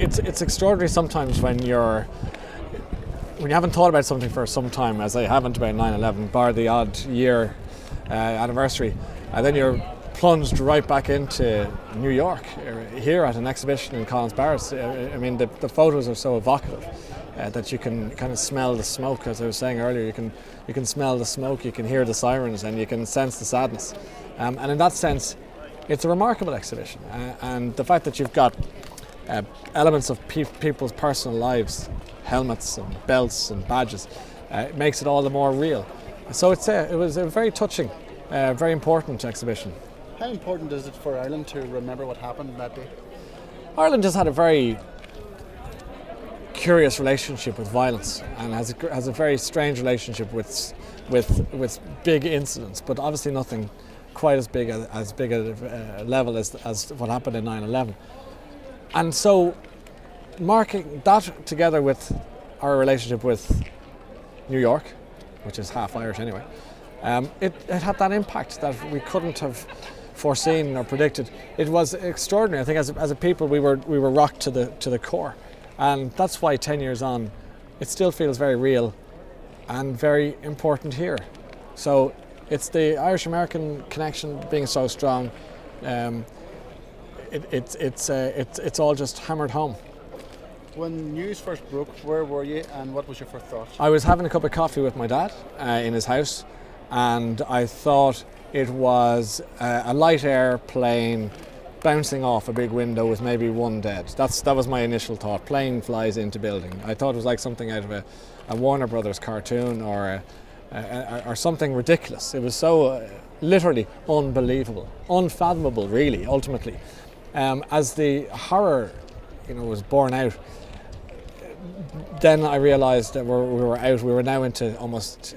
it's extraordinary sometimes when you haven't thought about something for some time, as I haven't about 9/11, bar the odd year anniversary, and then you're plunged right back into New York here at an exhibition in Collins Barrett. I mean, the photos are so evocative that you can kind of smell the smoke. As I was saying earlier, you can smell the smoke, you can hear the sirens, and you can sense the sadness. And in that sense, it's a remarkable exhibition. And the fact that you've got elements of people's personal lives, helmets and belts and badges, makes it all the more real. So it was a very touching, very important exhibition. How important is it for Ireland to remember what happened that day? Ireland has had a very curious relationship with violence, and has a very strange relationship with big incidents, but obviously nothing quite as big a level as what happened in 9/11. And so, marking that together with our relationship with New York, which is half Irish anyway, it had that impact that we couldn't have foreseen or predicted. It was extraordinary. I think as a people we were rocked to the core, and that's why 10 years on, it still feels very real and very important here. So it's the Irish-American connection being so strong. It's all just hammered home. When news first broke, where were you and what was your first thought? I was having a cup of coffee with my dad in his house, and I thought it was a light airplane bouncing off a big window with maybe one dead. That was my initial thought. Plane flies into building. I thought it was like something out of a Warner Brothers cartoon or something ridiculous. It was so literally unbelievable, unfathomable, really. Ultimately, as the horror, was borne out, then I realised that we were out. We were now into almost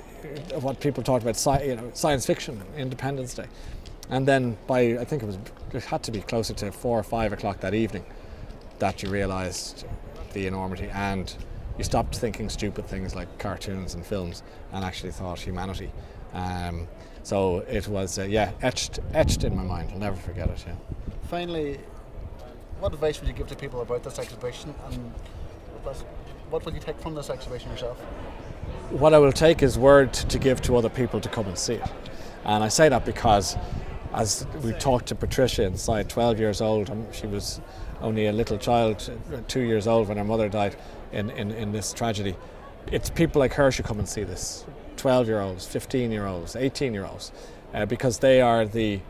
what people talked about, science fiction, Independence Day. And then I think it had to be closer to 4 or 5 o'clock that evening that you realised the enormity, and you stopped thinking stupid things like cartoons and films and actually thought humanity. So it was, etched in my mind. I'll never forget it. Yeah. Finally, what advice would you give to people about this exhibition, and what will you take from this exhibition yourself? What I will take is word to give to other people to come and see it. And I say that because as we talked to Patricia inside, 12 years old, and she was only a little child, 2 years old when her mother died in this tragedy. It's people like her should come and see this. 12-year-olds, 15-year-olds, 18-year-olds, because they are the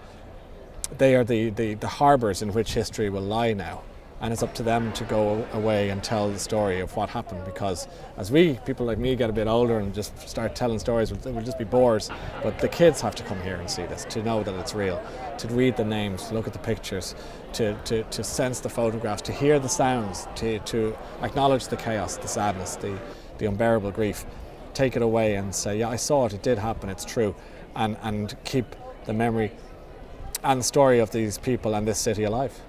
harbours in which history will lie now. And it's up to them to go away and tell the story of what happened, because as people like me get a bit older and just start telling stories, we'll just be bores. But the kids have to come here and see this, to know that it's real, to read the names, to look at the pictures, to sense the photographs, to hear the sounds, to acknowledge the chaos, the sadness, the unbearable grief. Take it away and say, yeah, I saw it did happen, it's true, and keep the memory and the story of these people and this city alive.